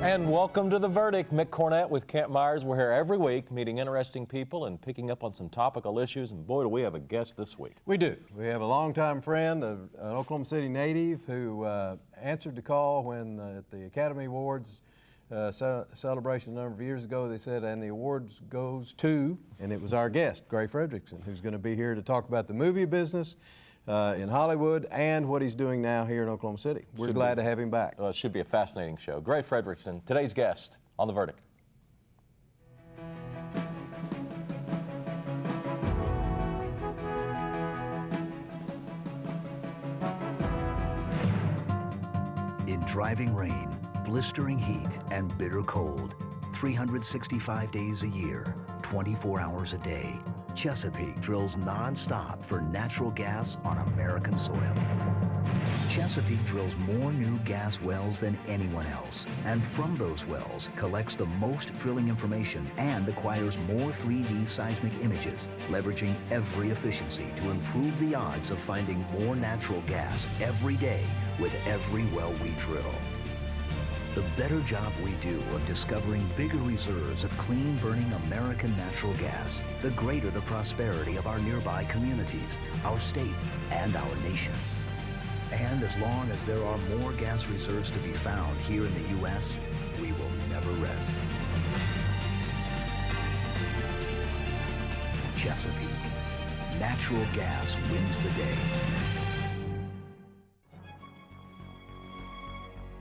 And welcome to The Verdict. Mick Cornett with Kent Myers. We're here every week meeting interesting people and picking up on some topical issues. And boy, do we have a guest this week. We do. We have a longtime friend, an Oklahoma City native who answered the call when at the Academy Awards celebration a number of years ago, they said, and the awards goes to, and it was our guest, Gray Frederickson, who's going to be here to talk about the movie business in Hollywood and what he's doing now here in Oklahoma City. We're glad to have him back. It should be a fascinating show. Gray Frederickson, today's guest on The Verdict. In driving rain, blistering heat, and bitter cold, 365 days a year, 24 hours a day, Chesapeake drills non-stop for natural gas on American soil. Chesapeake drills more new gas wells than anyone else, and from those wells collects the most drilling information and acquires more 3D seismic images, leveraging every efficiency to improve the odds of finding more natural gas every day with every well we drill. The better job we do of discovering bigger reserves of clean-burning American natural gas, the greater the prosperity of our nearby communities, our state, and our nation. And as long as there are more gas reserves to be found here in the U.S., we will never rest. Chesapeake. Natural gas wins the day.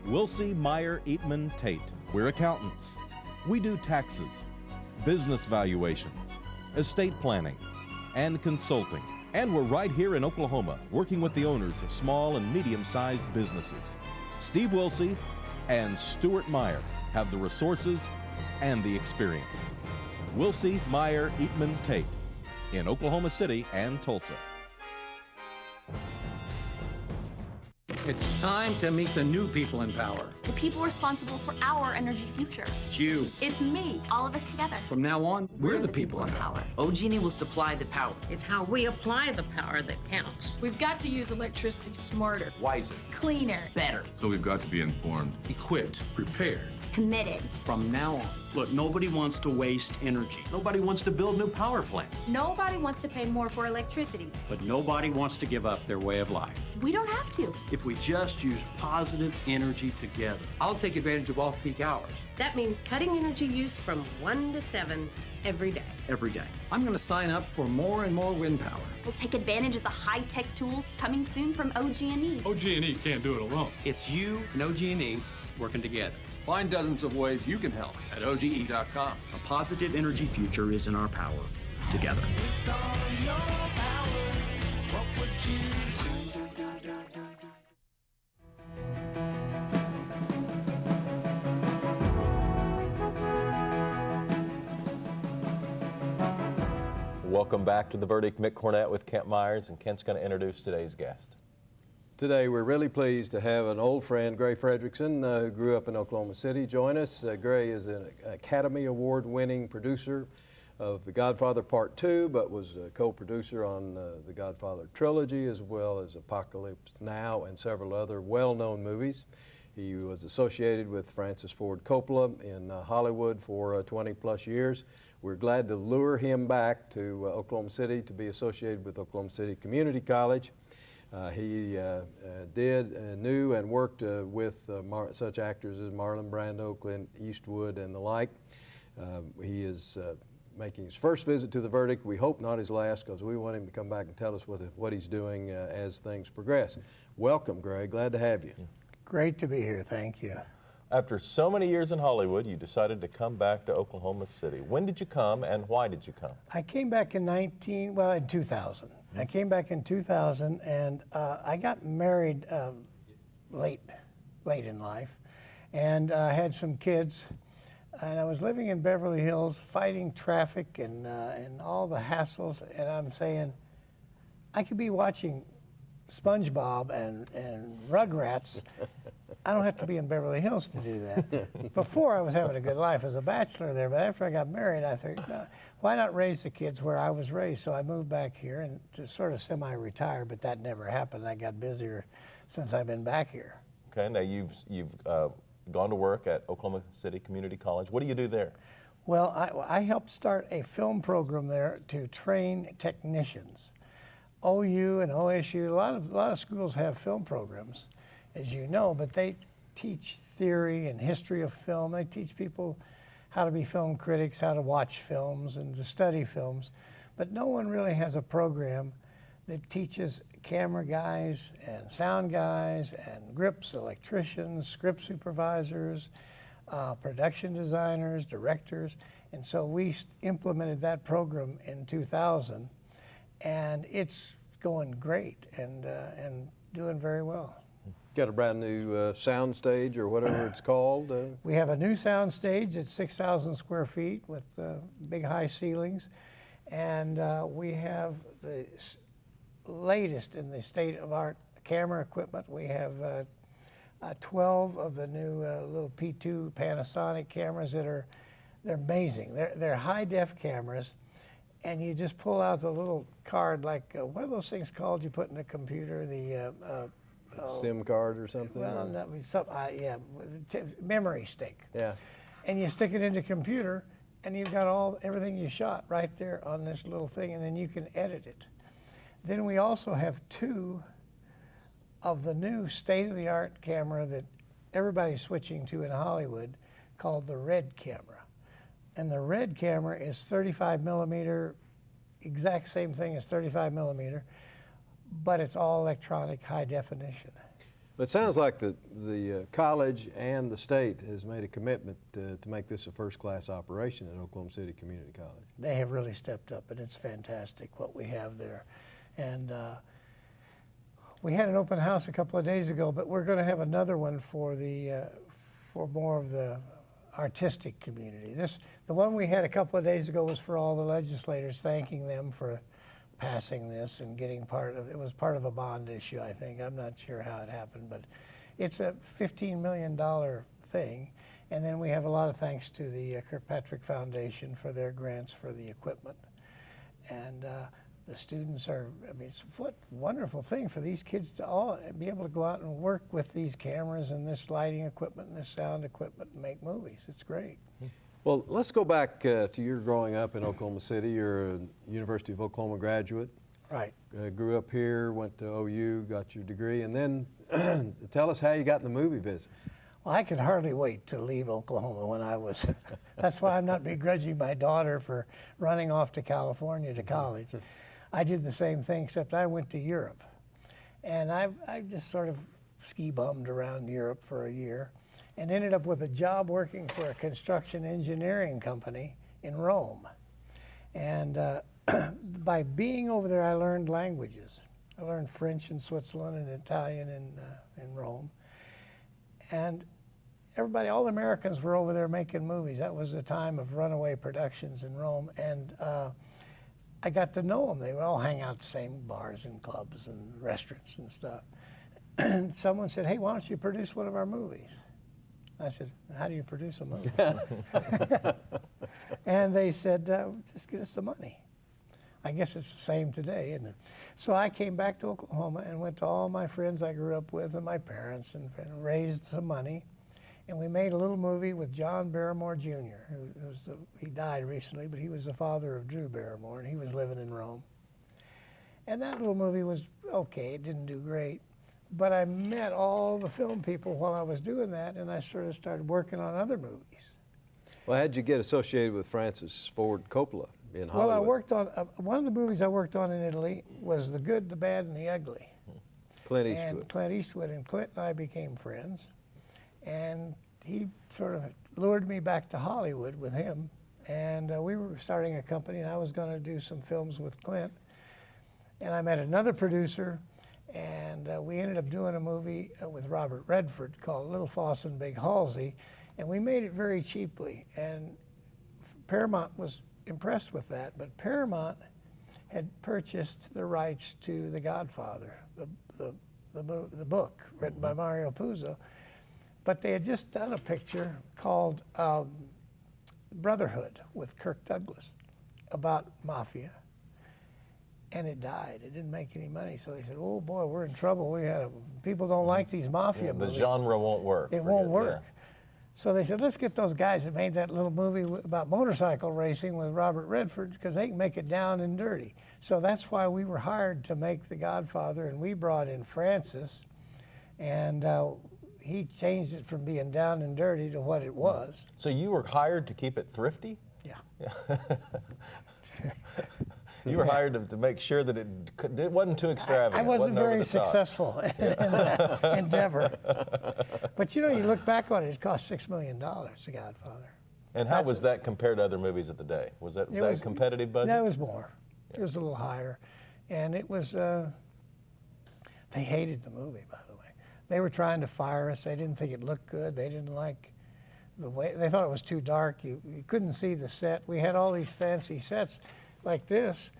Wilsey, Meyer, Eatman, Tate. We're accountants. We do taxes, business valuations, estate planning, and consulting. And we're right here in Oklahoma, working with the owners of small and medium-sized businesses. Steve Wilsey and Stuart Meyer have the resources and the experience. Wilsey, Meyer, Eatman, Tate in Oklahoma City and Tulsa. It's time to meet the new people in power. The people responsible for our energy future. It's you. It's me. All of us together. From now on, we're the people in power. OG&E will supply the power. It's how we apply the power that counts. We've got to use electricity smarter, Wiser, Cleaner, better. So we've got to be informed, equipped, prepared. committed. From now on, look, nobody wants to waste energy. Nobody wants to build new power plants. Nobody wants to pay more for electricity. But nobody wants to give up their way of life. We don't have to. If we just use positive energy together. I'll take advantage of off-peak hours. That means cutting energy use from 1 to 7 every day. Every day. I'm going to sign up for more and more wind power. We'll take advantage of the high-tech tools coming soon from OG&E. OG&E can't do it alone. It's you and OG&E working together. Find dozens of ways you can help at OGE.com. A positive energy future is in our power. Together. Welcome back to The Verdict. Mick Cornett with Kent Myers, and Kent's going to introduce today's guest. Today, we're really pleased to have an old friend, Gray Frederickson, who grew up in Oklahoma City, join us. Gray is an Academy Award-winning producer of The Godfather Part 2, but was a co-producer on the Godfather trilogy, as well as Apocalypse Now and several other well-known movies. He was associated with Francis Ford Coppola in Hollywood for 20-plus years. We're glad to lure him back to Oklahoma City to be associated with Oklahoma City Community College. He knew and worked with such actors as Marlon Brando, Clint Eastwood, and the like. He is making his first visit to The Verdict. We hope not his last, because we want him to come back and tell us what he's doing as things progress. Welcome, Greg. Glad to have you. Great to be here. Thank you. After so many years in Hollywood, you decided to come back to Oklahoma City. When did you come, and why did you come? I came back in 2000. I came back in 2000, and I got married late in life, and had some kids, and I was living in Beverly Hills, fighting traffic and all the hassles, and I'm saying, I could be watching SpongeBob and Rugrats. I don't have to be in Beverly Hills to do that. Before, I was having a good life as a bachelor there, but after I got married, I thought, no, why not raise the kids where I was raised? So I moved back here and to sort of semi-retire, but that never happened. I got busier since I've been back here. Okay, now you've gone to work at Oklahoma City Community College. What do you do there? Well, I helped start a film program there to train technicians. OU and OSU, a lot of schools have film programs, as you know, but they teach theory and history of film. They teach people how to be film critics, how to watch films and to study films. But no one really has a program that teaches camera guys and sound guys and grips, electricians, script supervisors, production designers, directors. And so we implemented that program in 2000, and it's going great and doing very well. Got a brand new sound stage or whatever it's called? We have a new sound stage at 6,000 square feet with big high ceilings, and we have the latest in the state-of-art camera equipment. We have 12 of the new little P2 Panasonic cameras they're amazing. They're high-def cameras, and you just pull out the little card, like what are those things called you put in a computer? The SIM card or something? Well, no, yeah, memory stick. Yeah. And you stick it into a computer, and you've got everything you shot right there on this little thing, and then you can edit it. Then we also have 2 of the new state-of-the-art camera that everybody's switching to in Hollywood, called the Red camera. And the Red camera is 35 millimeter, exact same thing as 35 millimeter, but it's all electronic, high definition. But it sounds like the college and the state has made a commitment to make this a first-class operation at Oklahoma City Community College. They have really stepped up, and it's fantastic what we have there. And we had an open house a couple of days ago, but we're going to have another one for more of the artistic community. The one we had a couple of days ago was for all the legislators, thanking them for passing this and getting it was part of a bond issue, I think. I'm not sure how it happened, but it's a $15 million thing. And then we have a lot of thanks to the Kirkpatrick Foundation for their grants for the equipment. And the students it's what wonderful thing for these kids to all be able to go out and work with these cameras and this lighting equipment and this sound equipment and make movies. It's great. Well, let's go back to your growing up in Oklahoma City. You're a University of Oklahoma graduate. Right. Grew up here, went to OU, got your degree, and then tell us how you got in the movie business. Well, I could hardly wait to leave Oklahoma when I was, that's why I'm not begrudging my daughter for running off to California to college. I did the same thing, except I went to Europe. And I just sort of ski-bummed around Europe for a year and ended up with a job working for a construction engineering company in Rome. And by being over there, I learned languages. I learned French in Switzerland and Italian in Rome. And all the Americans were over there making movies. That was the time of runaway productions in Rome. And I got to know them. They would all hang out at the same bars and clubs and restaurants and stuff. And someone said, hey, why don't you produce one of our movies? I said, how do you produce a movie? And they said, just get us the money. I guess it's the same today, isn't it? So I came back to Oklahoma and went to all my friends I grew up with and my parents and raised some money. And we made a little movie with John Barrymore Jr., he died recently, but he was the father of Drew Barrymore, and he was living in Rome. And that little movie was okay, it didn't do great. But I met all the film people while I was doing that, and I sort of started working on other movies. Well, how'd you get associated with Francis Ford Coppola in Hollywood? Well, I worked on, one of the movies I worked on in Italy was The Good, the Bad, and the Ugly. Clint Eastwood. And Clint Eastwood, and Clint and I became friends. And he sort of lured me back to Hollywood with him. And we were starting a company, and I was going to do some films with Clint. And I met another producer, and we ended up doing a movie with Robert Redford called Little Foss and Big Halsey. And we made it very cheaply. And Paramount was impressed with that. But Paramount had purchased the rights to The Godfather, the book written by Mario Puzo. But they had just done a picture called Brotherhood with Kirk Douglas about mafia. And it died. It didn't make any money. So they said, oh boy, we're in trouble. People don't like these mafia movies. The genre won't work. It won't work. Yeah. So they said, let's get those guys that made that little movie about motorcycle racing with Robert Redford, because they can make it down and dirty. So that's why we were hired to make The Godfather, and we brought in Francis, and he changed it from being down and dirty to what it was. So you were hired to keep it thrifty? Yeah. You were hired to make sure that it wasn't too extravagant. I wasn't over very the top. successful in that endeavor. But you know, you look back on it, it cost $6 million, The Godfather. And how was that compared to other movies of the day? Was that a competitive budget? That was more. It was a little higher. And it was, they hated the movie, by the way. They were trying to fire us. They didn't think it looked good. They didn't like the way, they thought it was too dark. You couldn't see the set. We had all these fancy sets like this.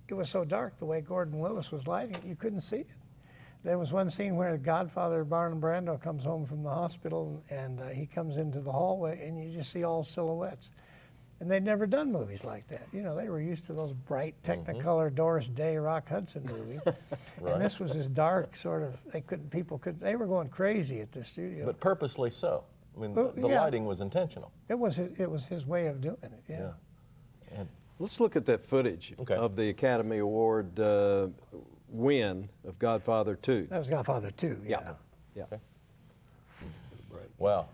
It was so dark the way Gordon Willis was lighting it, you couldn't see it. There was one scene where the Godfather, Marlon Brando, comes home from the hospital, and he comes into the hallway, and you just see all silhouettes. And they'd never done movies like that. You know, they were used to those bright Technicolor Doris Day, Rock Hudson movies. Right. And this was this dark sort of, they were going crazy at the studio. But purposely so. I mean, the lighting was intentional. It was his way of doing it, yeah. And let's look at that footage of the Academy Award win of Godfather 2. That was Godfather 2, yeah. Okay. Well,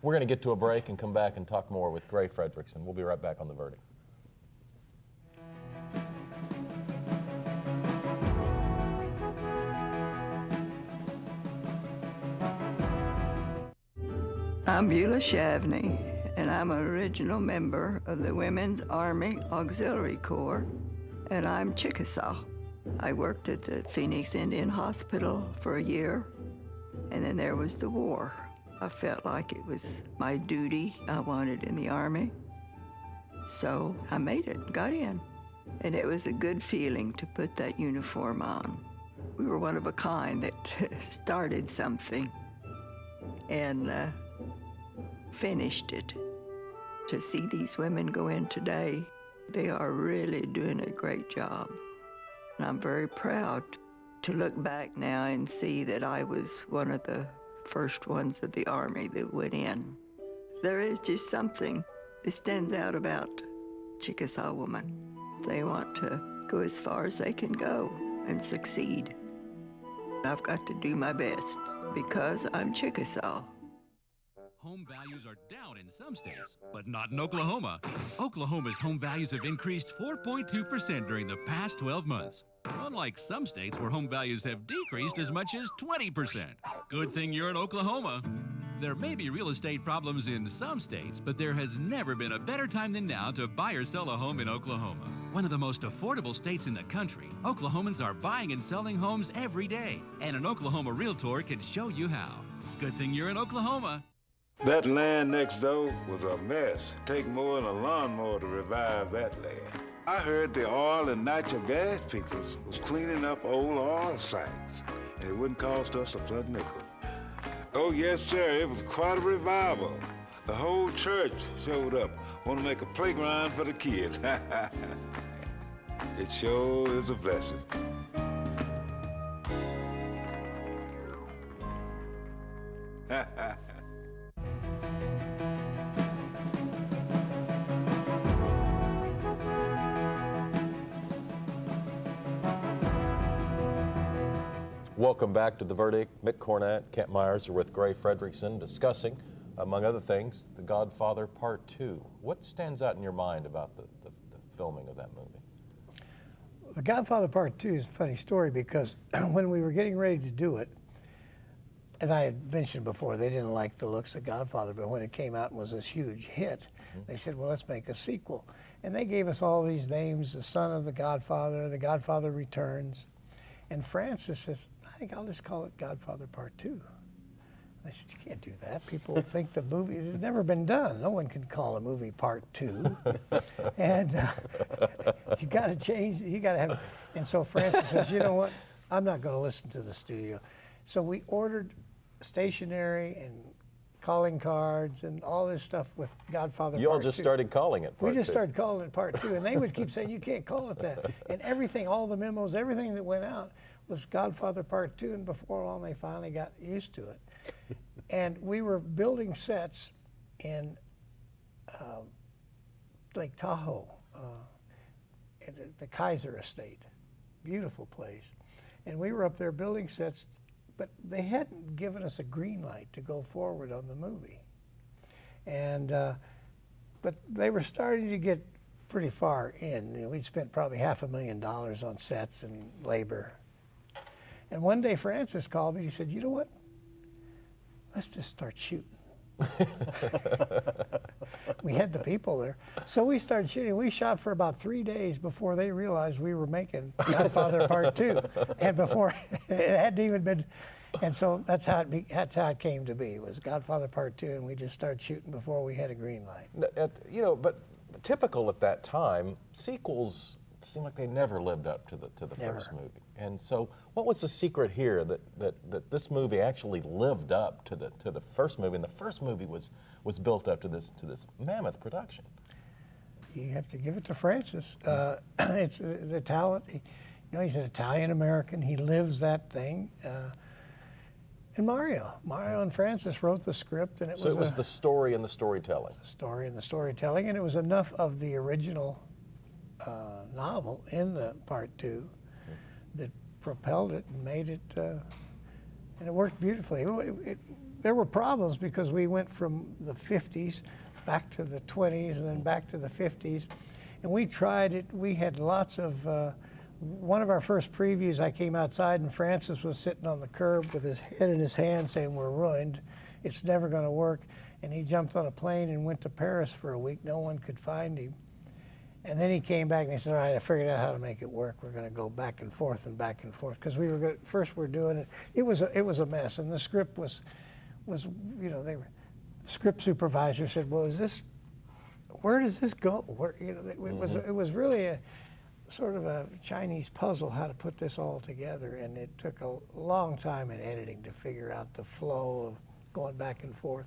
we're going to get to a break and come back and talk more with Gray Frederickson. We'll be right back on The Verdict. I'm Beulah Shavney, and I'm an original member of the Women's Army Auxiliary Corps, and I'm Chickasaw. I worked at the Phoenix Indian Hospital for a year, and then there was the war. I felt like it was my duty I wanted in the Army, so I made it, got in, and it was a good feeling to put that uniform on. We were one of a kind that started something and finished it. To see these women go in today, they are really doing a great job. And I'm very proud to look back now and see that I was one of the first ones of the Army that went in. There is just something that stands out about Chickasaw women. They want to go as far as they can go and succeed. I've got to do my best because I'm Chickasaw. Home values are down in some states, but not in Oklahoma. Oklahoma's home values have increased 4.2% during the past 12 months. Unlike some states where home values have decreased as much as 20%. Good thing you're in Oklahoma. There may be real estate problems in some states, but there has never been a better time than now to buy or sell a home in Oklahoma. One of the most affordable states in the country, Oklahomans are buying and selling homes every day, and an Oklahoma realtor can show you how. Good thing you're in Oklahoma. That land next door was a mess. Take more than a lawnmower to revive that land. I heard the oil and natural gas people was cleaning up old oil sites, and it wouldn't cost us a plug nickel. Oh yes, sir, it was quite a revival. The whole church showed up, want to make a playground for the kids. It sure is a blessing. Welcome back to The Verdict. Mick Cornett, Kent Myers are with Gray Frederickson discussing, among other things, The Godfather Part 2. What stands out in your mind about the filming of that movie? The Godfather Part 2 is a funny story because when we were getting ready to do it, as I had mentioned before, they didn't like the looks of Godfather, but when it came out and was this huge hit, they said, well, let's make a sequel. And they gave us all these names, The Son of the Godfather Returns. And Francis says, I think I'll just call it Godfather Part 2. I said, you can't do that. People think the movie has never been done. No one can call a movie Part 2. And you got to change, you got to have, and so Francis says, you know what, I'm not going to listen to the studio. So we ordered stationery and calling cards and all this stuff with Godfather Part 2. You all just started calling it Part 2. We just started calling it Part 2, and they would keep saying, you can't call it that. And everything, all the memos, everything that went out was Godfather Part 2, and before long they finally got used to it. And we were building sets in Lake Tahoe, at the Kaiser Estate. Beautiful place. And we were up there building sets, but they hadn't given us a green light to go forward on the movie. And, but they were starting to get pretty far in. You know, we'd spent probably $500,000 on sets and labor. And one day Francis called me, he said, you know what? Let's just start shooting. We had the people there. So we started shooting. We shot for about 3 days before they realized we were making Godfather Part 2. And before, it hadn't even been, and so that's how it came to be. It was Godfather Part 2, and we just started shooting before we had a green light. You know, but typical at that time, sequels seemed like they never lived up to the first movie. And so, what was the secret here that this movie actually lived up to the first movie, and the first movie was built up to this mammoth production? You have to give it to Francis. It's the talent. You know, he's an Italian American. He lives that thing. And Mario and Francis wrote the script, and it was the story and the storytelling. Story and the storytelling, and it was enough of the original novel in the Part 2 that propelled it and made it, and it worked beautifully. There were problems because we went from the 50s back to the 20s and then back to the 50s, and we tried it. We had lots of, one of our first previews, I came outside and Francis was sitting on the curb with his head in his hand saying, we're ruined, it's never going to work, and he jumped on a plane and went to Paris for a week. No one could find him. And then he came back and he said, all right, I figured out how to make it work. We're going to go back and forth, because we were first we're doing it. It was a mess, and the script was you know, script supervisor said, well, where does this go? You know, it was really a sort of a Chinese puzzle how to put this all together, and it took a long time in editing to figure out the flow of going back and forth.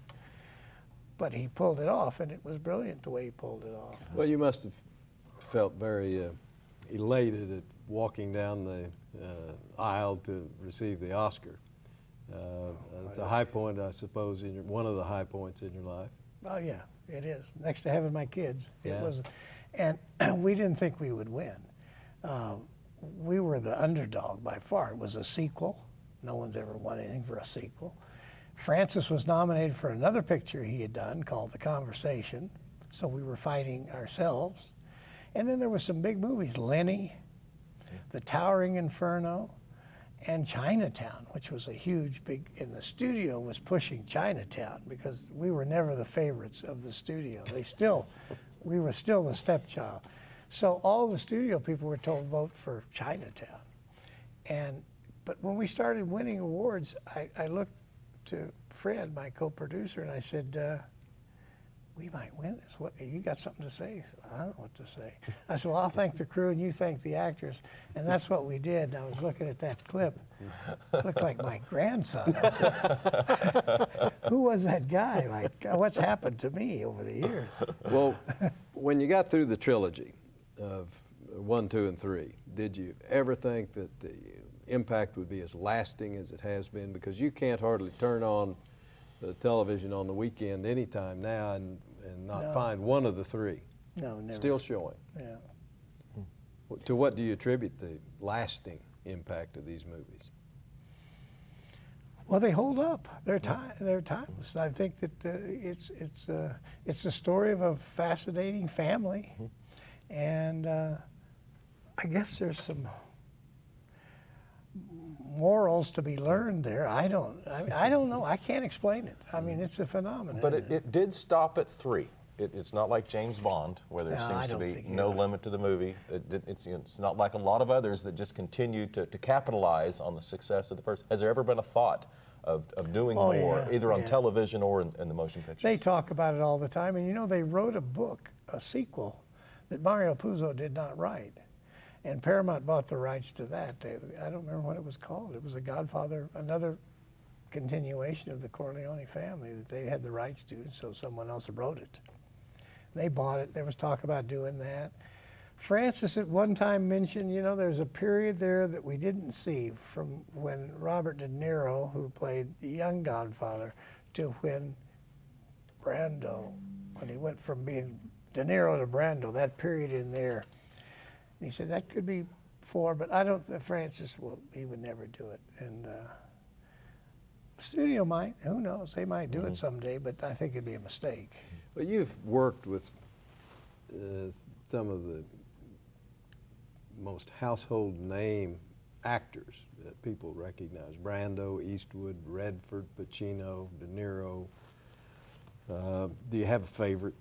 But he pulled it off, and it was brilliant the way he pulled it off. Well, you must have felt very elated at walking down the aisle to receive the Oscar. It's a high point, I suppose, one of the high points in your life. Oh yeah, it is. Next to having my kids, it Yeah. was, and we didn't think we would win. We were the underdog by far. It was a sequel. No one's ever won anything for a sequel. Francis was nominated for another picture he had done called The Conversation, so we were fighting ourselves. And then there were some big movies, Lenny, The Towering Inferno, and Chinatown, which was a huge, and the studio was pushing Chinatown because we were never the favorites of the studio. We were still the stepchild. So all the studio people were told vote for Chinatown. But when we started winning awards, I looked to Fred, my co-producer, and I said, we might win this. What, you got something to say? He said, I don't know what to say. I said, well, I'll thank the crew and you thank the actors. And that's what we did. And I was looking at that clip. It looked like my grandson. Who was that guy? Like, what's happened to me over the years? Well, when you got through the trilogy of 1, 2, and 3, did you ever think that the impact would be as lasting as it has been? Because you can't hardly turn on the television on the weekend anytime now and not find one of the 3 never. Still showing. Yeah. To what do you attribute the lasting impact of these movies? Well, they hold up. They're timeless. I think that it's a story of a fascinating family, and I guess there's some morals to be learned there. I don't know. I can't explain it. I mean, it's a phenomenon. But it did stop at 3. It's not like James Bond, where there seems to be no limit to the movie. It's not like a lot of others that just continue to capitalize on the success of the first. Has there ever been a thought of doing more, either on television or in the motion pictures? They talk about it all the time, and you know, they wrote a book, a sequel, that Mario Puzo did not write. And Paramount bought the rights to that. I don't remember what it was called. It was a Godfather, another continuation of the Corleone family that they had the rights to, so someone else wrote it. They bought it. There was talk about doing that. Francis at one time mentioned, you know, there's a period there that we didn't see from when Robert De Niro, who played the young Godfather, to when Brando, when he went from being De Niro to Brando, that period in there. And he said that could be 4, but I don't think Francis he would never do it. And studio might, who knows? They might do it someday, but I think it'd be a mistake. Well, you've worked with some of the most household name actors that people recognize: Brando, Eastwood, Redford, Pacino, De Niro. Do you have a favorite?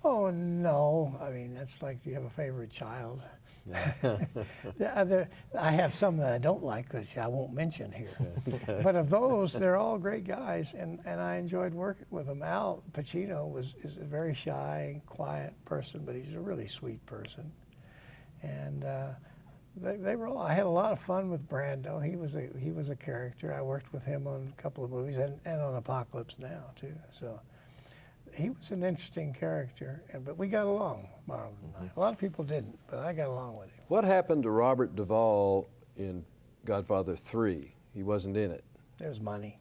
Oh, no. I mean, that's like, do you have a favorite child? I have some that I don't like, which I won't mention here. But of those, they're all great guys, and I enjoyed working with them. Al Pacino is a very shy, quiet person, but he's a really sweet person. And they were all, I had a lot of fun with Brando. He was a character. I worked with him on a couple of movies and on Apocalypse Now, too. So he was an interesting character, but we got along, Marlon and I. A lot of people didn't, but I got along with him. What happened to Robert Duvall in Godfather 3? He wasn't in it. There was money.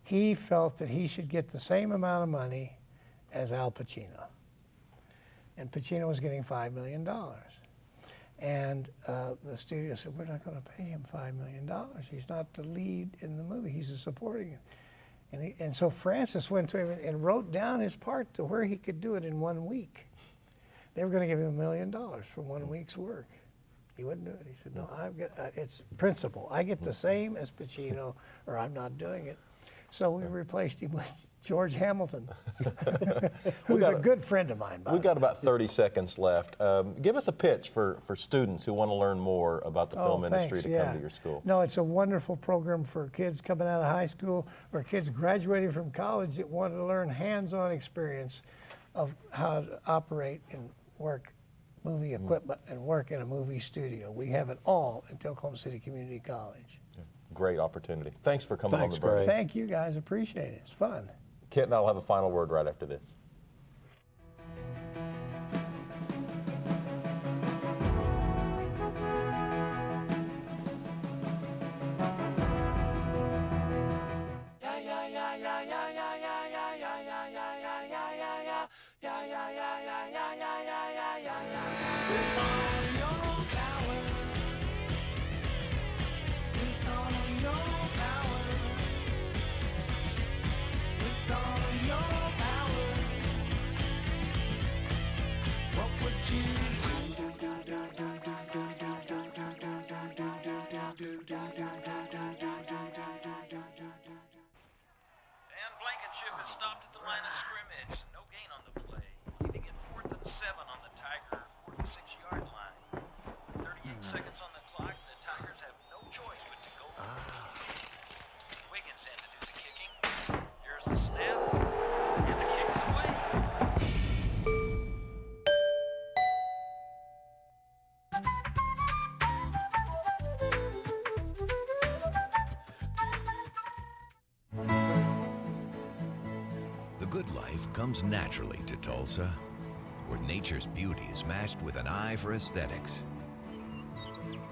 He felt that he should get the same amount of money as Al Pacino. And Pacino was getting $5 million. And the studio said, we're not going to pay him $5 million. He's not the lead in the movie. He's a supporting. And so Francis went to him and wrote down his part to where he could do it in 1 week. They were going to give him $1 million for 1 week's work. He wouldn't do it. He said, no, it's principle. I get the same as Pacino, or I'm not doing it. So we replaced him with George Hamilton, who's a good friend of mine. We've got about 30 seconds left. Give us a pitch for students who want to learn more about the film industry to come to your school. No, it's a wonderful program for kids coming out of high school or kids graduating from college that want to learn hands-on experience of how to operate and work movie equipment and work in a movie studio. We have it all at Oklahoma City Community College. Great opportunity. Thanks for coming on the break. Thank you, guys. Appreciate it. It's fun. Kent and I'll have a final word right after this. Good life comes naturally to Tulsa, where nature's beauty is matched with an eye for aesthetics.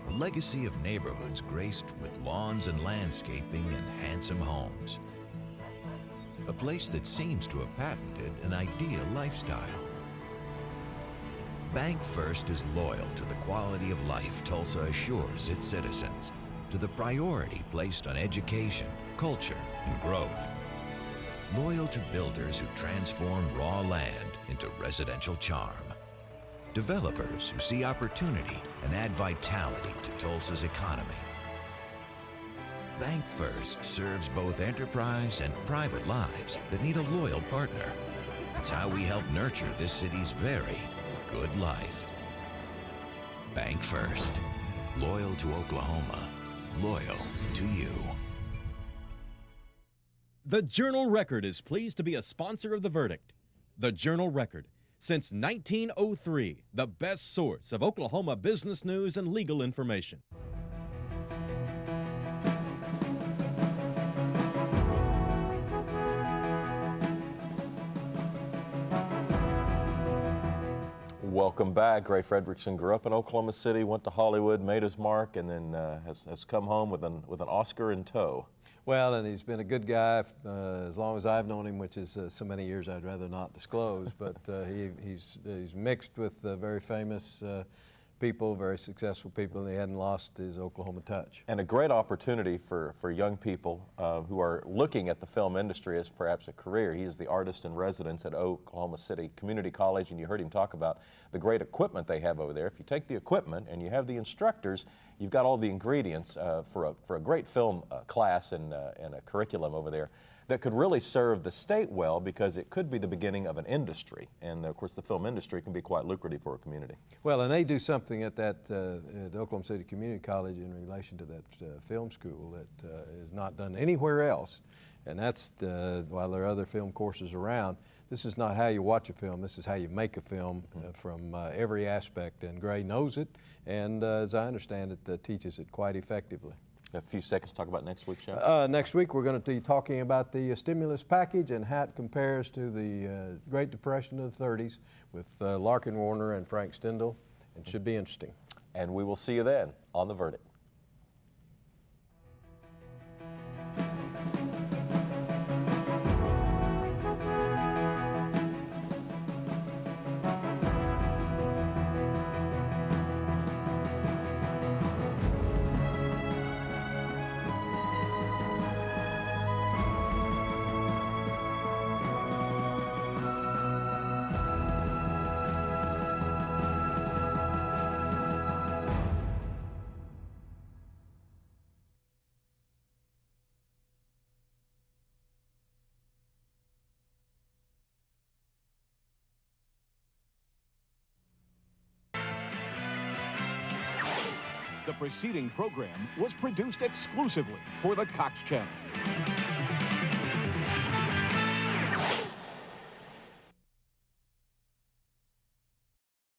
A legacy of neighborhoods graced with lawns and landscaping and handsome homes. A place that seems to have patented an ideal lifestyle. Bank First is loyal to the quality of life Tulsa assures its citizens, to the priority placed on education, culture, and growth. Loyal to builders who transform raw land into residential charm. Developers who see opportunity and add vitality to Tulsa's economy. Bank First serves both enterprise and private lives that need a loyal partner. It's how we help nurture this city's very good life. Bank First. Loyal to Oklahoma. Loyal to you. The Journal-Record is pleased to be a sponsor of The Verdict. The Journal-Record, since 1903, the best source of Oklahoma business news and legal information. Welcome back. Ray Frederickson grew up in Oklahoma City, went to Hollywood, made his mark, and then has come home with an Oscar in tow. Well, and he's been a good guy as long as I've known him, which is so many years I'd rather not disclose. But he's mixed with very famous people, very successful people, and he hadn't lost his Oklahoma touch. And a great opportunity for young people who are looking at the film industry as perhaps a career. He is the artist in residence at Oklahoma City Community College, and you heard him talk about the great equipment they have over there. If you take the equipment and you have the instructors, you've got all the ingredients for a great film class and a curriculum over there that could really serve the state well, because it could be the beginning of an industry. And of course the film industry can be quite lucrative for a community. Well, and they do something at that at Oklahoma City Community College in relation to that film school that is not done anywhere else. And that's, while there are other film courses around, this is not how you watch a film, this is how you make a film from every aspect. And Gray knows it, and as I understand it, teaches it quite effectively. A few seconds to talk about next week's show. Next week we're going to be talking about the stimulus package and how it compares to the Great Depression of the 30s with Larkin Warner and Frank Stendhal. It should be interesting. And we will see you then on The Verdict. The preceding program was produced exclusively for the Cox Channel.